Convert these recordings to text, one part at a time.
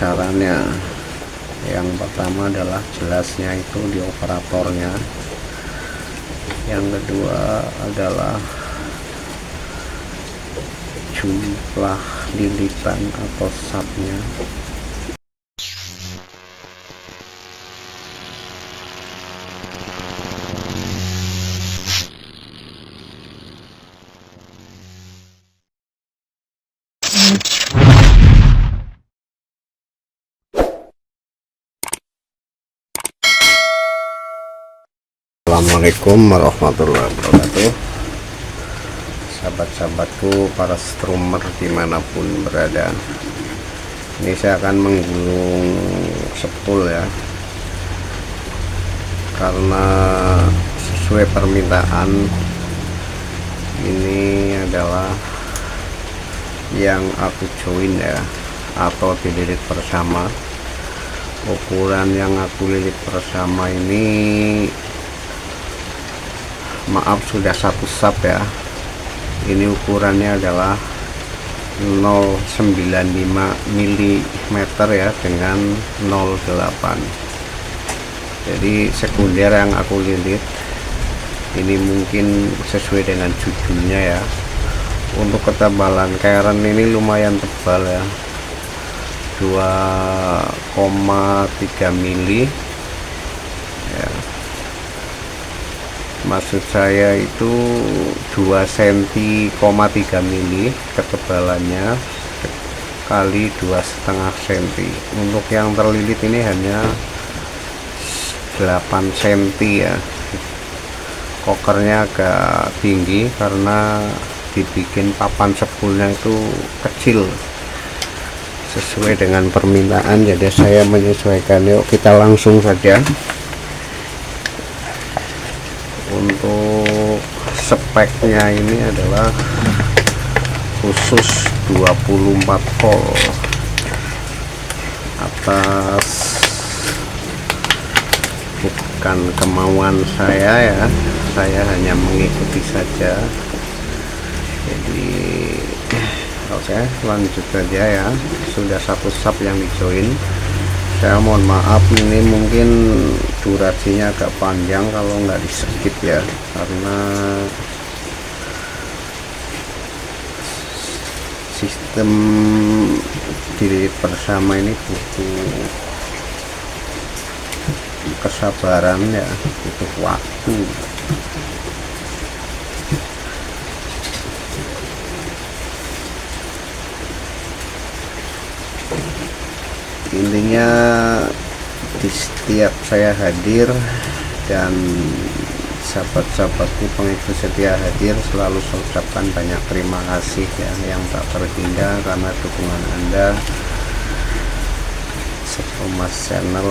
caranya. Yang pertama adalah jelasnya itu di operatornya, yang kedua adalah jumlah lilitan atau sapnya. Assalamualaikum warahmatullahi wabarakatuh, sahabat-sahabatku para strummer dimanapun berada. Ini saya akan menggulung sepul ya, karena sesuai permintaan ini adalah yang aku join ya, atau dililit bersama. Ukuran yang aku lilit bersama ini, maaf, sudah satu sub ya. Ini ukurannya adalah 095 mm ya, dengan 08. Jadi sekunder yang aku lilit ini mungkin sesuai dengan judulnya ya. Untuk ketebalan keren ini lumayan tebal ya, 2,3 mili ya. Maksud saya itu 2 cm, 3 mili ketebalannya kali 2,5 cm. Untuk yang terlilit ini hanya 8 cm ya. Kokernya agak tinggi karena dibikin papan sepulnya itu kecil sesuai dengan permintaan, jadi saya menyesuaikan. Yuk kita langsung saja. Untuk speknya ini adalah khusus 24 volt atas bukan kemauan saya ya, saya hanya mengikuti saja. Jadi oke, lanjut saja ya. Sudah satu sub yang di join. Saya mohon maaf, ini mungkin durasinya agak panjang kalau nggak di skip ya, karena sistem dililit bersama ini butuh kesabaran ya, butuh waktu. Intinya di setiap saya hadir dan sahabat-sahabatku pengikut setia hadir, selalu saya ucapkan banyak terima kasih ya, yang tak terhingga, karena dukungan Anda Mas channel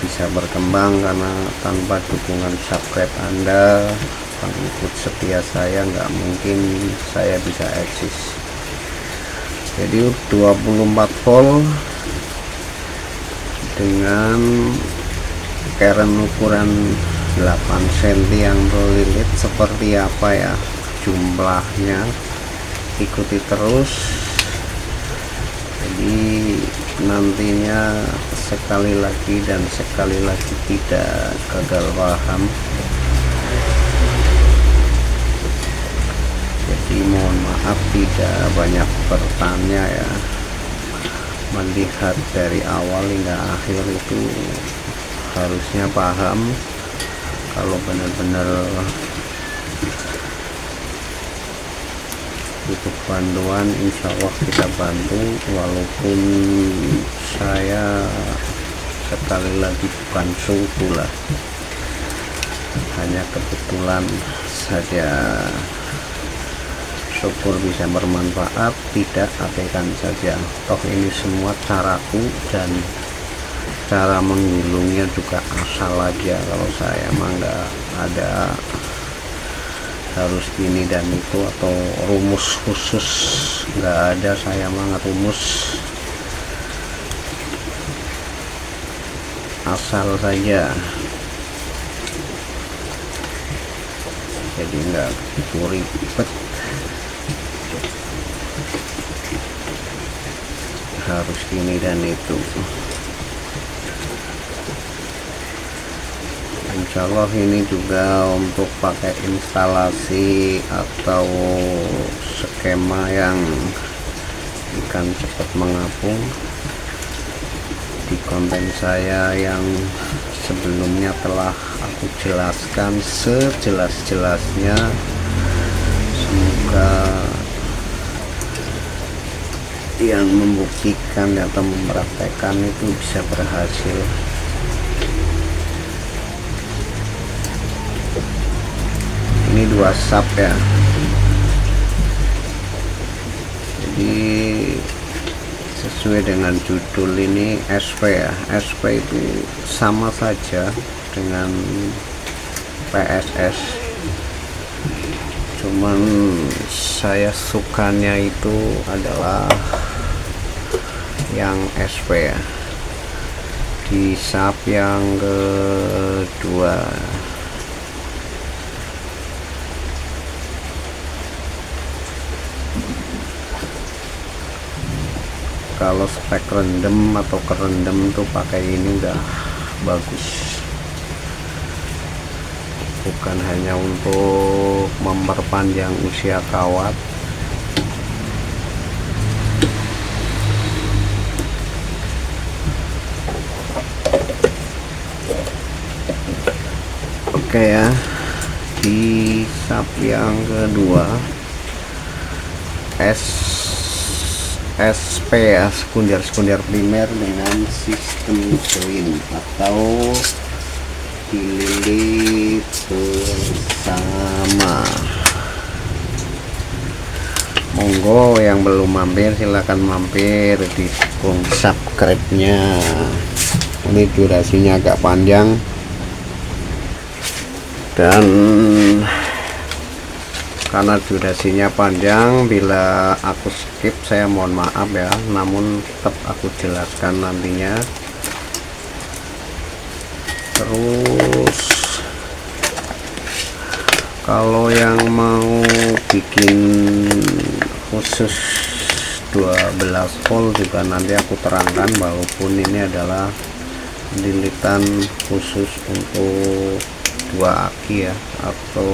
bisa berkembang, karena tanpa dukungan subscribe Anda, pengikut setia saya, nggak mungkin saya bisa eksis. Jadi 24 volt dengan keren ukuran 8 cm yang terlilit seperti apa ya jumlahnya, ikuti terus. Jadi nantinya sekali lagi dan sekali lagi tidak gagal paham. Jadi mohon maaf tidak banyak bertanya ya, melihat dari awal hingga akhir itu harusnya paham. Kalau benar-benar butuh bantuan, insya Allah kita bantu. Walaupun saya sekali lagi bukan sungguh lah, hanya kebetulan saja. Syukur bisa bermanfaat, tidak abaikan saja. Toh ini semua caraku dan cara menggulungnya juga asal aja. Kalau saya mah nggak ada harus ini dan itu atau rumus khusus, nggak ada. Saya mah rumus asal saja, jadi nggak begitu ribet. harus ini dan itu. Insya Allah ini juga untuk pakai instalasi atau skema yang ikan cepat mengapung. Di konten saya yang sebelumnya telah aku jelaskan sejelas-jelasnya. Semoga yang membuktikan atau mempraktekkan itu bisa berhasil. Ini 2 sap ya, jadi sesuai dengan judul ini SP ya. SP itu sama saja dengan PSS, cuman saya sukanya itu adalah yang SP ya, di sap yang kedua. Kalau spek rendem atau kerendam tuh pakai ini udah bagus, bukan hanya untuk memperpanjang usia kawat, oke ya. Di sap yang kedua SP ya, sekunder primer dengan sistem join atau dililit bersama. Monggo yang belum mampir silahkan mampir, didukung subscribe-nya. Ini durasinya agak panjang dan karena durasinya panjang, bila aku skip saya mohon maaf ya, namun tetap aku jelaskan nantinya. Terus kalau yang mau bikin khusus 12 volt juga nanti aku terangkan, walaupun ini adalah lilitan khusus untuk 2 aki ya, atau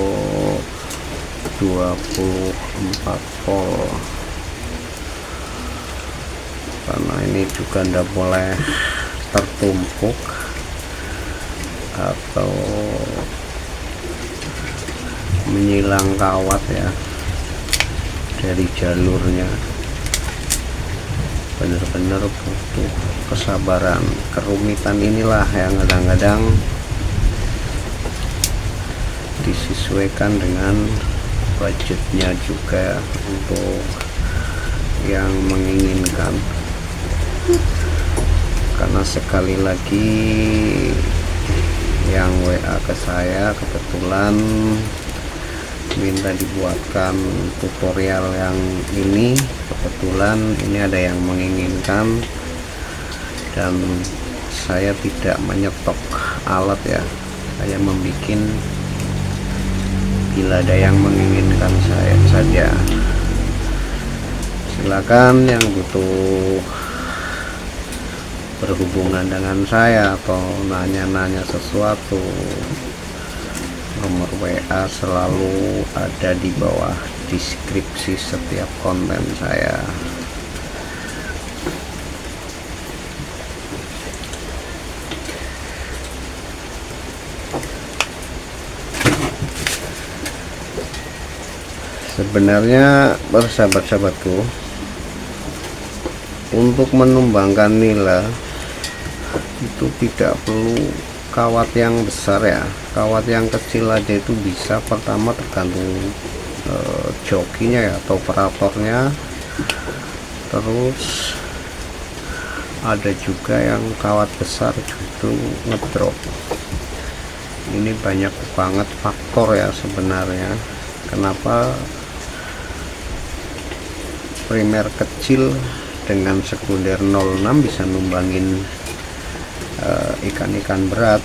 24 volt, karena ini juga tidak boleh tertumpuk atau menyilang kawat ya dari jalurnya. Benar-benar butuh kesabaran. Kerumitan inilah yang kadang-kadang disesuaikan dengan budgetnya juga untuk yang menginginkan. Karena sekali lagi yang WA ke saya kebetulan minta dibuatkan tutorial yang ini, kebetulan ini ada yang menginginkan dan saya tidak menyetok alat ya, saya membuat bila ada yang menginginkan saya saja. Silakan yang butuh berhubungan dengan saya atau nanya-nanya sesuatu, nomor WA selalu ada di bawah deskripsi setiap konten saya. Sebenarnya bersahabat-sahabatku, untuk menumbangkan nila itu tidak perlu kawat yang besar ya, kawat yang kecil aja itu bisa. Pertama tergantung jokinya ya atau operatornya. Terus ada juga yang kawat besar justru ngedrop. Ini banyak banget faktor ya sebenarnya kenapa primer kecil dengan sekunder 06 bisa numbangin ikan-ikan berat.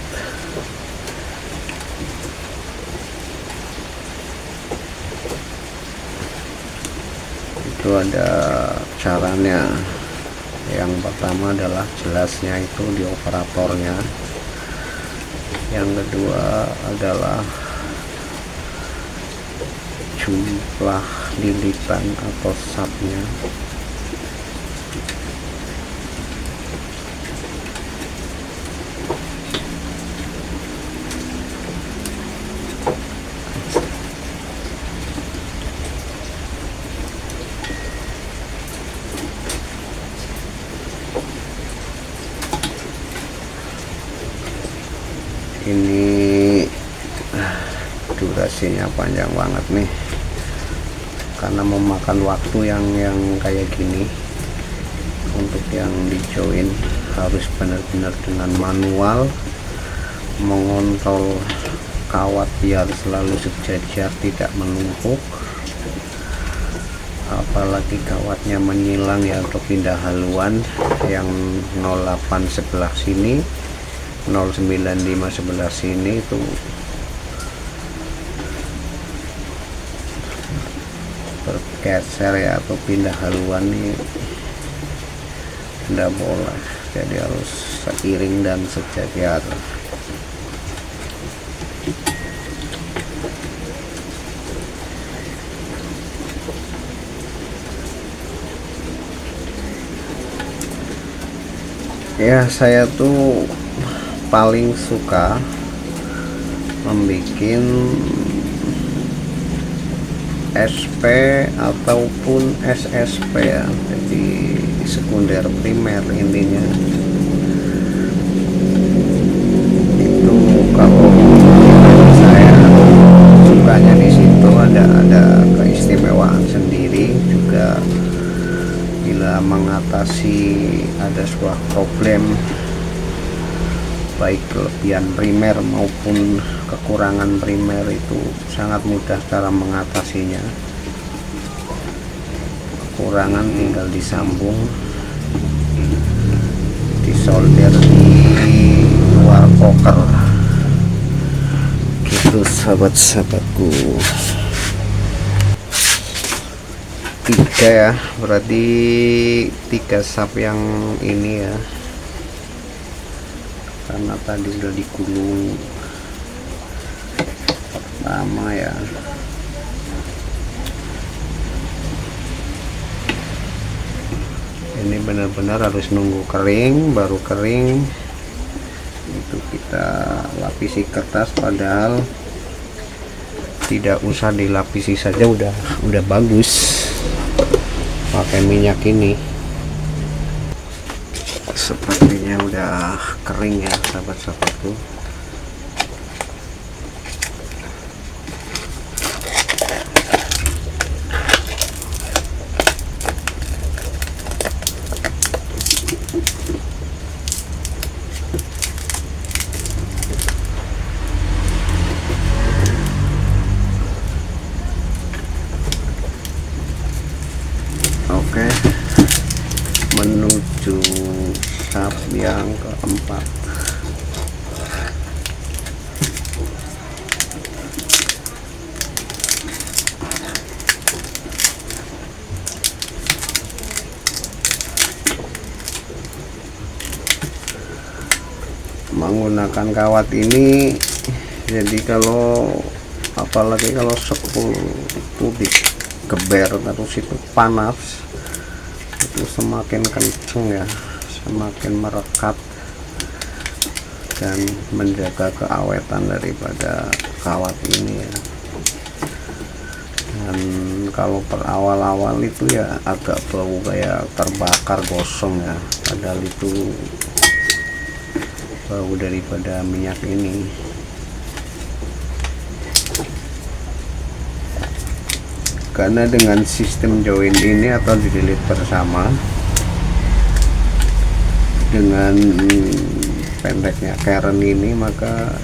Itu ada caranya. Yang pertama adalah jelasnya itu di operatornya, yang kedua adalah jumlah lilitan atau sapnya, ini durasinya panjang banget nih karena memakan waktu yang kayak gini. Untuk yang di join harus benar-benar dengan manual, mengontrol kawat biar selalu sejajar, tidak menumpuk, apalagi kawatnya menyilang ya atau pindah haluan. Yang 08 sebelah sini, 095 sebelah sini itu bergeser ya atau pindah haluan nih tidak boleh, jadi harus seiring dan sejajar. Ya, saya tuh paling suka membuat SP ataupun SSP ya, jadi sekunder primer. Intinya itu kalau saya sukanya di situ ada keistimewaan sendiri juga. Bila mengatasi ada sebuah problem, baik kelebihan primer maupun kekurangan primer, itu sangat mudah cara mengatasinya. Kekurangan tinggal disambung, disolder di luar koker gitu sahabat-sahabatku. 3 ya, berarti 3 sap yang ini ya, karena tadi udah digulung pertama ya. Ini benar-benar harus nunggu kering, baru kering itu kita lapisi kertas, padahal tidak usah dilapisi saja udah bagus pakai minyak ini. Sepertinya udah kering ya sahabat-sahabatku. Oke, menuju sap yang keempat. Menggunakan kawat ini, jadi apalagi kalau sepul itu digeber terus itu panas, itu semakin kenceng ya, semakin merekat dan menjaga keawetan daripada kawat ini ya. Dan kalau berawal-awal itu ya agak bau kayak terbakar gosong ya, padahal itu bau daripada minyak ini. Karena dengan sistem join ini atau dililit bersama, dengan pendeknya keren ini, maka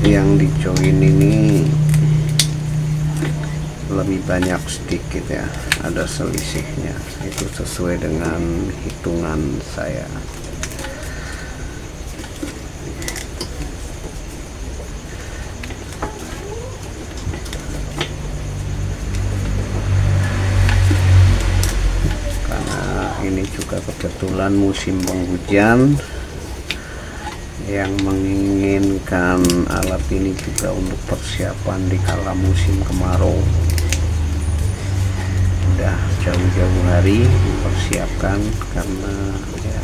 yang di join ini lebih banyak sedikit ya, ada selisihnya. Itu sesuai dengan hitungan saya. juga kebetulan musim penghujan yang menginginkan alat ini juga untuk persiapan di kala musim kemarau. Udah jauh-jauh hari dipersiapkan karena ya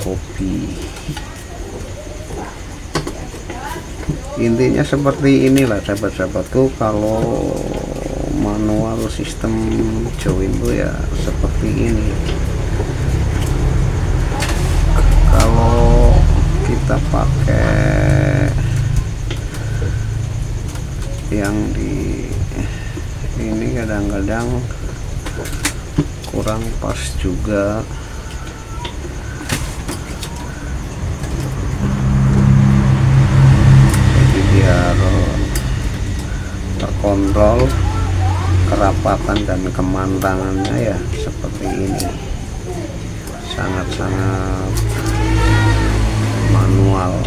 hobi. Intinya seperti inilah sahabat-sahabatku, kalau manual sistem join itu ya seperti ini. Kalau kita pakai yang di ini kadang-kadang kurang pas juga. Jadi biar terkontrol kerapatan dan kemantangannya ya seperti ini, sangat-sangat manual.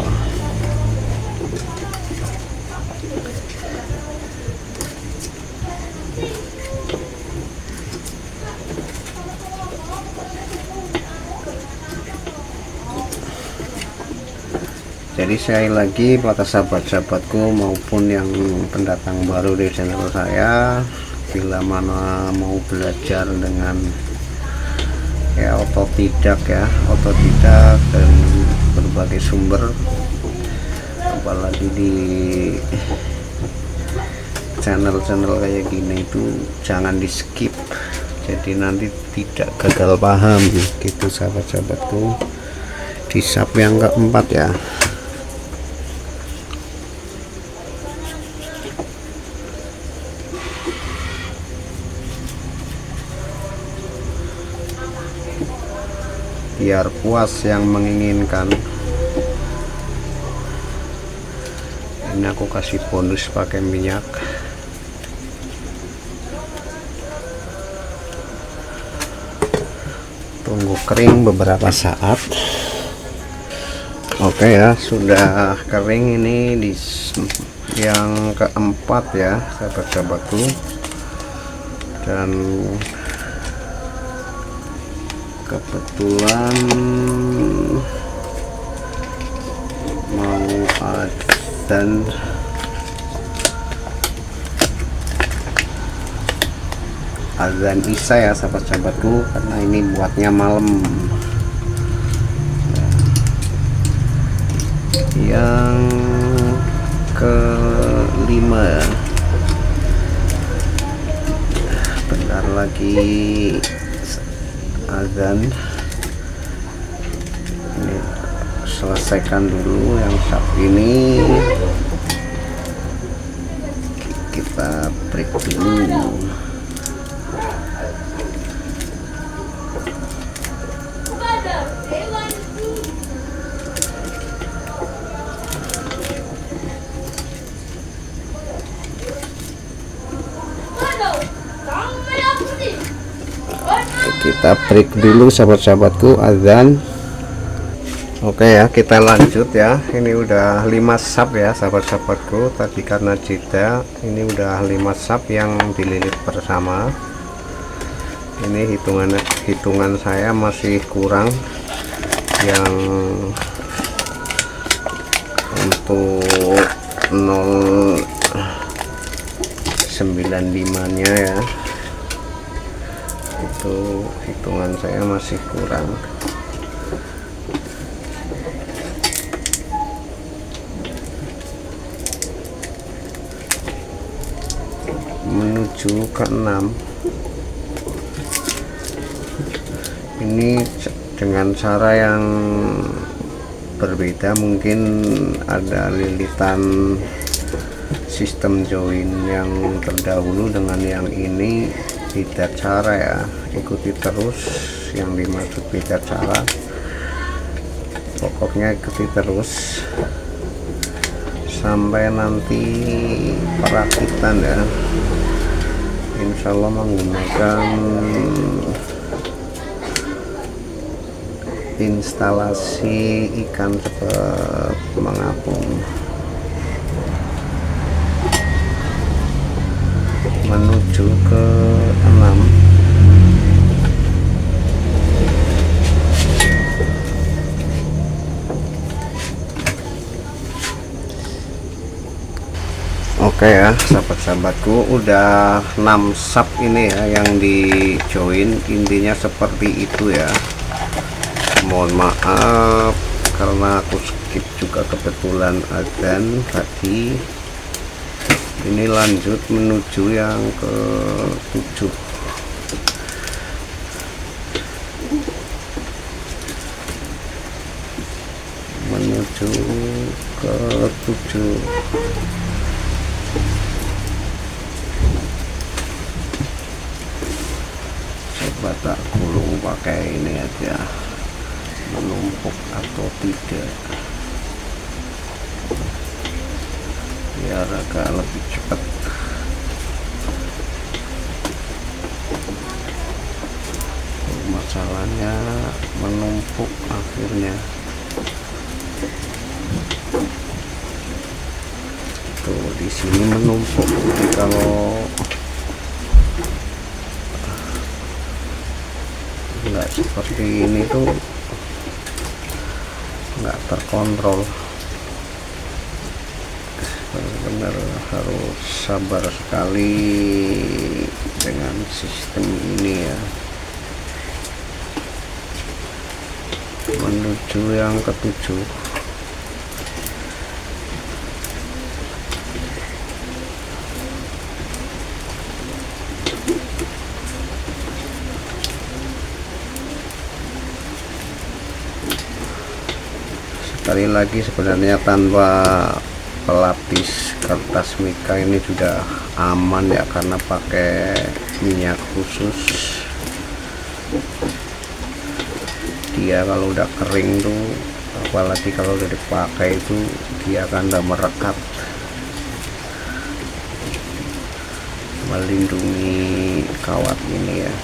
Jadi sekali lagi pada sahabat-sahabatku maupun yang pendatang baru di channel saya, bila mana mau belajar dengan ya otodidak dari berbagai sumber, apalagi di channel-channel kayak gini itu jangan di skip, jadi nanti tidak gagal paham gitu sahabat-sahabatku. Di sub yang keempat ya, biar puas yang menginginkan. Ini aku kasih bonus pakai minyak. Tunggu kering beberapa saat. Oke ya, sudah kering ini di yang keempat ya sahabat-sahabatku. Dan kebetulan mau adzan isya ya sahabat-sahabatku, karena ini buatnya malam. Yang kelima ya, bentar lagi azan. Ini selesaikan dulu yang sub ini, kita break dulu. Kita break dulu sahabat-sahabatku, azan. Oke ya, kita lanjut ya. Ini udah 5 sub ya sahabat-sahabatku. Tadi karena jeda, ini udah 5 sub yang dililit bersama. Ini hitungan saya masih kurang yang untuk 095 nya ya, itu hitungan saya masih kurang. Menuju ke 6 ini dengan cara yang berbeda, mungkin ada lilitan sistem join yang terdahulu dengan yang ini beda cara ya. Ikuti terus, yang dimaksud beda cara pokoknya ikuti terus sampai nanti perakitan ya. Insya Allah menggunakan instalasi ikan cepat mengapung. Menuju ke 6. Oke ya sahabat-sahabatku, udah 6 sub ini ya yang di join, intinya seperti itu ya. Mohon maaf karena aku skip juga kebetulan adzan tadi. Ini lanjut menuju yang ke 7. Menuju ke 7. Coba tak gulung pakai ini aja, menumpuk atau tidak, biar agak lebih cepat. Masalahnya menumpuk akhirnya. Tuh di sini menumpuk. Jadi kalau nggak seperti ini tuh nggak terkontrol. Benar-benar harus sabar sekali dengan sistem ini ya. Menuju yang ke-7. Sekali lagi sebenarnya tanpa pelapis kertas mika ini sudah aman ya, karena pakai minyak khusus. Dia kalau udah kering tuh, apalagi kalau udah dipakai itu, dia akan udah merekat, melindungi kawat ini ya.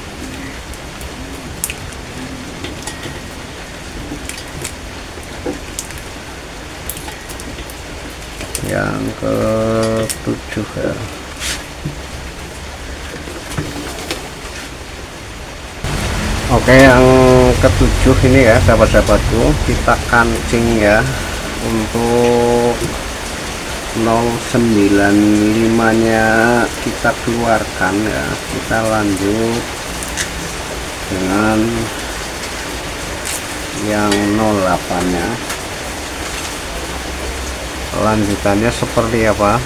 Yang ke-7 ya. Oke, yang ke-7 ini ya sahabat-sahabatku, kita kancing ya untuk 095 nya kita keluarkan ya. Kita lanjut dengan yang 08 nya. Lanjutannya seperti apa?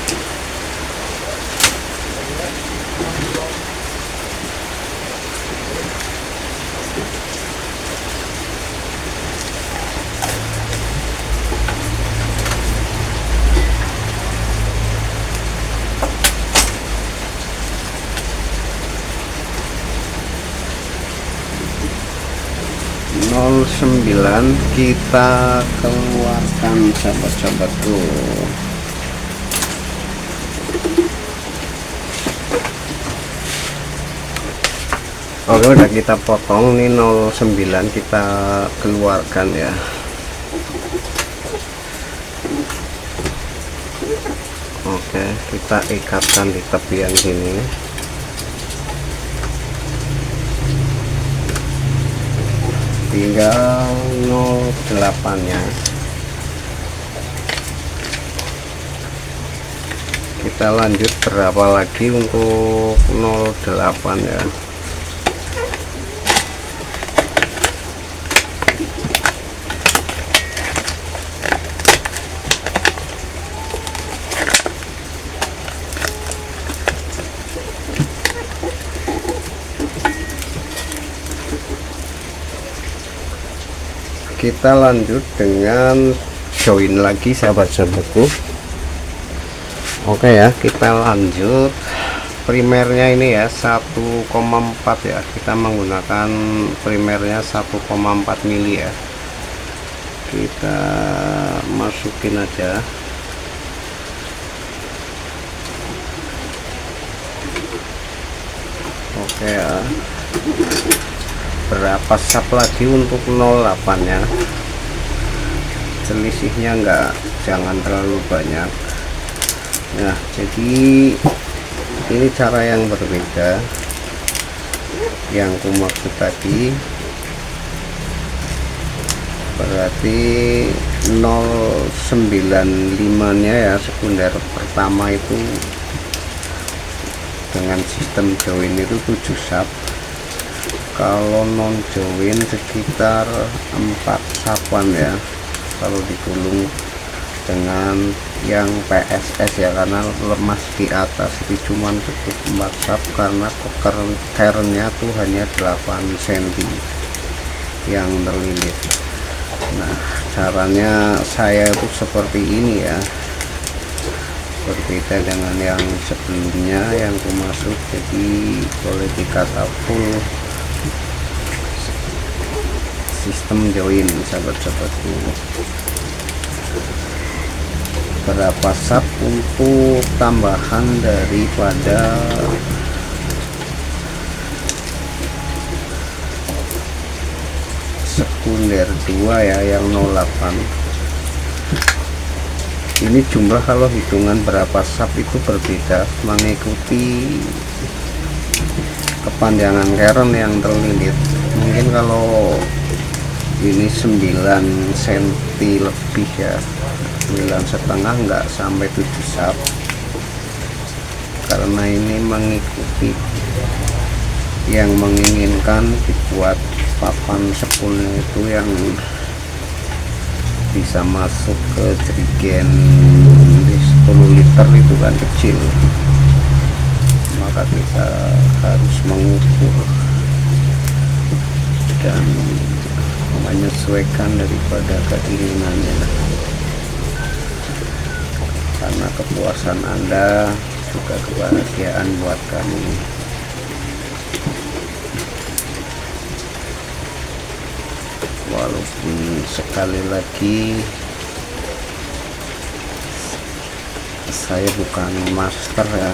Nol 09 kita keluarkan sahabat-sahabatku. Oke, udah kita potong nih 09, kita keluarkan ya. Oke, kita ikatkan di tepian sini. Tinggal 08 nya kita lanjut berapa lagi untuk 08 ya. Kita lanjut dengan join lagi sahabat-sahabatku. Oke ya, kita lanjut primernya ini ya 1,4 ya. Kita menggunakan primernya 1,4 mili ya. Kita masukin aja. Oke ya, berapa sub lagi untuk 08 nya, selisihnya jangan terlalu banyak. Nah, jadi ini cara yang berbeda yang ku maksud tadi. Berarti 095 nya ya, sekunder pertama itu dengan sistem join itu 7 sub. Kalau non join sekitar 4 suban ya kalau digulung dengan yang PSS ya, karena lemas di atas itu cuman cukup 4 sub karena kerennya tuh hanya 8 cm yang terlilit. Nah, caranya saya tuh seperti ini ya, berbeda dengan yang sebelumnya yang aku masuk. Jadi boleh dikata full sistem join sahabat-sahabatku. Berapa sub untuk tambahan daripada sekunder 2 ya, yang 08. Ini jumlah kalau hitungan berapa sub itu berbeda mengikuti kepanjangan keren yang terlilit. Mungkin kalau ini 9 cm lebih ya, 9,5 enggak sampai 7 sub, karena ini mengikuti yang menginginkan dibuat papan sepulnya itu yang bisa masuk ke jerigen di 10 liter itu kan kecil, maka kita harus mengukur dan menyesuaikan daripada keinginannya, karena kepuasan Anda juga kebahagiaan buat kami. Walaupun sekali lagi saya bukan master ya,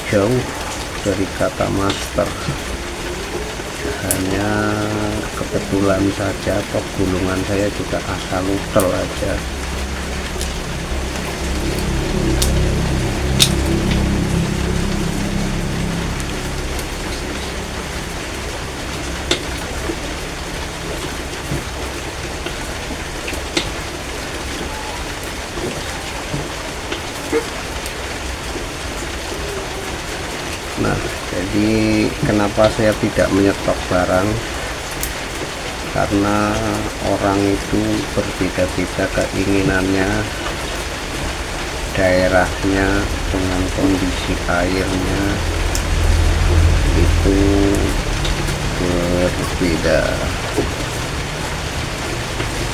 jauh dari kata master, hanya kebetulan saja atau gulungan saya juga asal usul aja. Nah, jadi kenapa saya tidak menyetok barang, karena orang itu berbeda-beda keinginannya, daerahnya dengan kondisi airnya itu berbeda.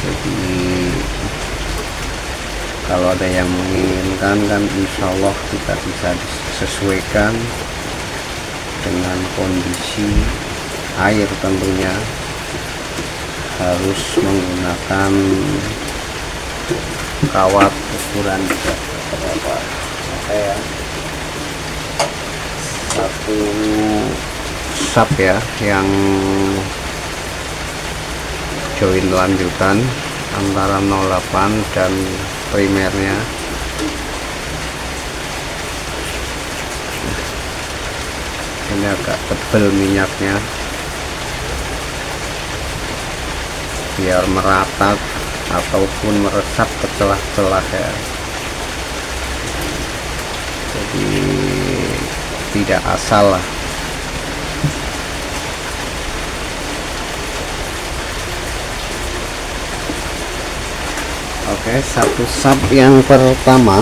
Jadi kalau ada yang menginginkan kan insya Allah kita bisa sesuaikan dengan kondisi air, tentunya harus menggunakan kawat ukuran berapa. Maka ya 1 sub ya yang join lanjutan antara 08 dan primernya. Ini agak tebal minyaknya biar merata ataupun meresap ke celah-celah ya, jadi tidak asal lah. Oke, 1 sub yang pertama.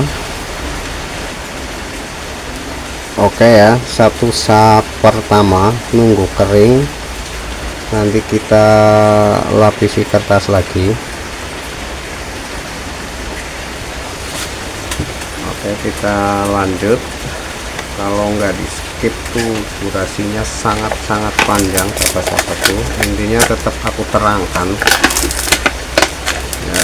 Oke ya, 1 sub pertama nunggu kering, nanti kita lapisi kertas lagi. Oke, kita lanjut. Kalau nggak di skip tuh durasinya sangat-sangat panjang sahabat-sahabatku. Intinya tetap aku terangkan ya.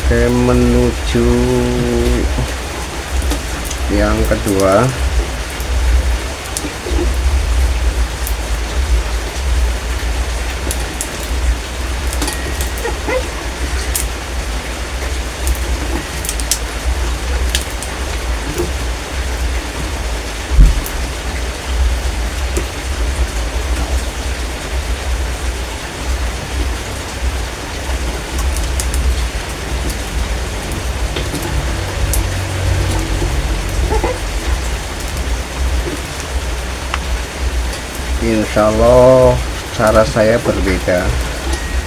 Oke, menuju yang kedua. Insya Allah cara saya berbeda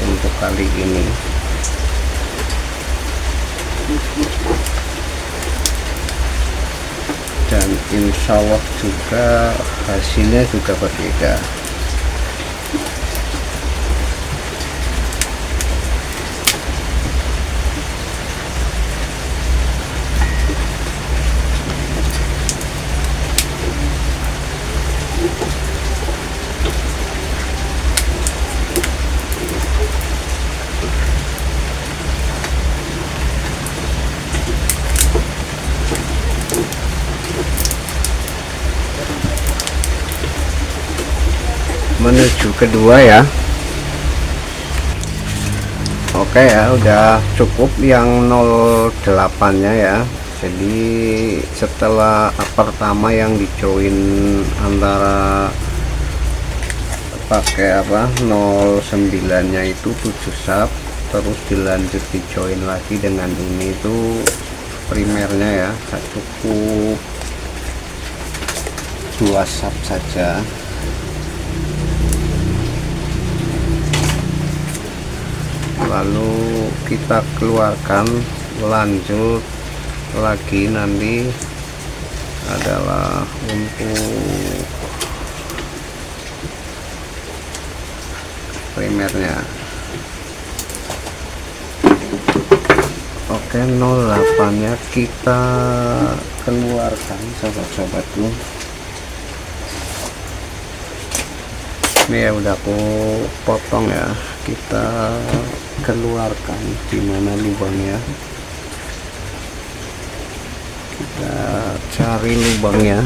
untuk kali ini. Dan insya Allah juga hasilnya juga berbeda. Menuju kedua ya. Oke ya, udah cukup yang 08 nya ya. Jadi setelah pertama yang di join antara pakai 09 nya itu 7 sub, terus dilanjut di join lagi dengan ini itu primernya ya, cukup 2 sub saja. Lalu kita keluarkan, lanjut lagi nanti adalah untuk primernya. Oke, 08 nya kita keluarkan sahabat-sahabatku. Ini ya udah aku potong ya, kita keluarkan di mana lubangnya, kita cari lubangnya.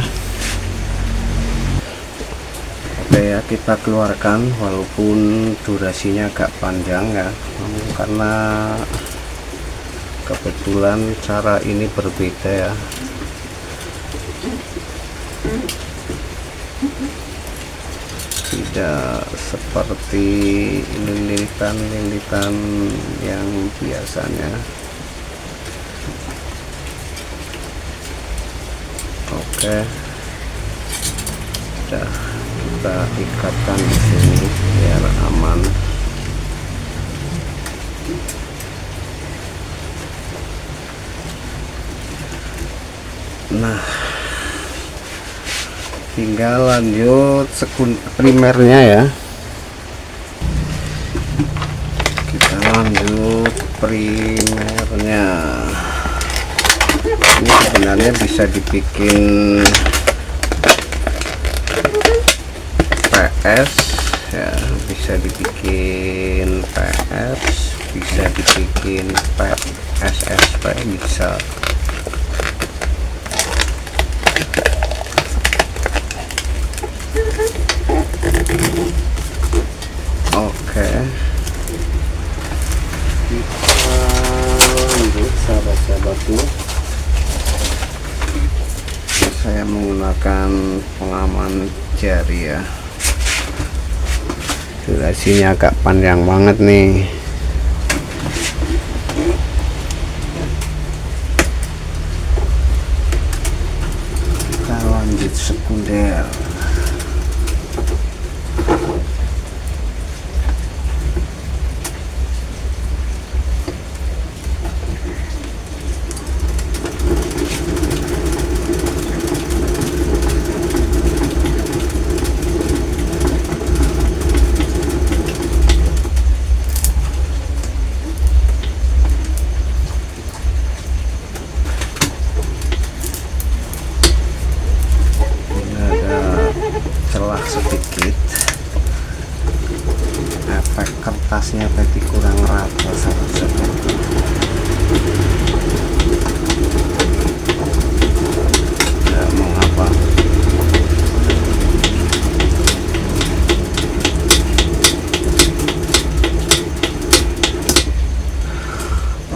Oke ya, kita keluarkan walaupun durasinya agak panjang ya, karena kebetulan cara ini berbeda ya. Tidak seperti lilitan-lilitan yang biasanya. Oke, sudah kita ikatkan di sini biar aman. Nah, tinggal lanjut primernya ya. Kita lanjut primernya. Ini sebenarnya bisa dibikin PS ya, bisa dibikin PS, bisa dibikin SSP, bisa. Oke, kita lanjut sahabat-sahabatku. Saya menggunakan pengaman jari ya. Durasinya agak panjang banget nih. Kita lanjut sekunder. Sedikit efek kertasnya tadi kurang rata sahabat-sahabat. Ya, mau apa?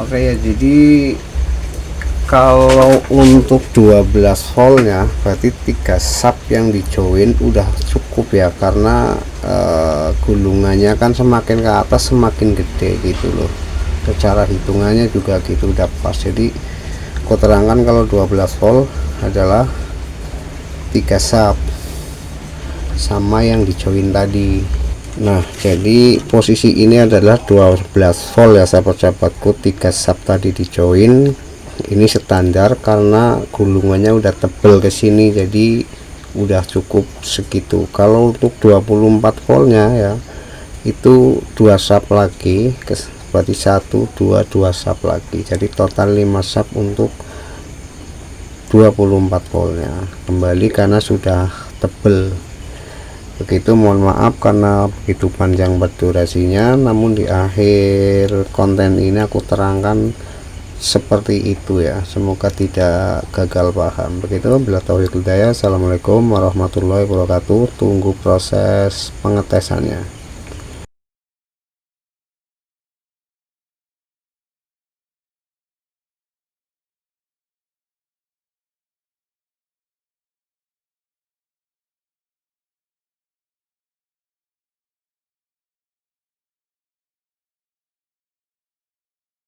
Oke ya, jadi kalau untuk 12 voltnya berarti 3 sub yang di join udah cukup ya, karena gulungannya kan semakin ke atas semakin gede gitu loh. Secara hitungannya juga gitu udah pas. Jadi aku terangkan kalau 12 volt adalah 3 sub. sama yang di join tadi. Nah, jadi posisi ini adalah 12 volt ya sahabat-sahabatku. 3 sub tadi di join, ini standar karena gulungannya udah tebel ke sini, jadi udah cukup segitu. Kalau untuk 24 voltnya ya itu 2 sub lagi, berarti 1 2 sub lagi, jadi total 5 sub untuk 24 voltnya kembali karena sudah tebel. Begitu, mohon maaf karena begitu panjang berdurasinya, namun di akhir konten ini aku terangkan seperti itu ya, semoga tidak gagal paham. Begitu, bila taufiq hidayah. Assalamualaikum warahmatullahi wabarakatuh. Tunggu proses pengetesannya.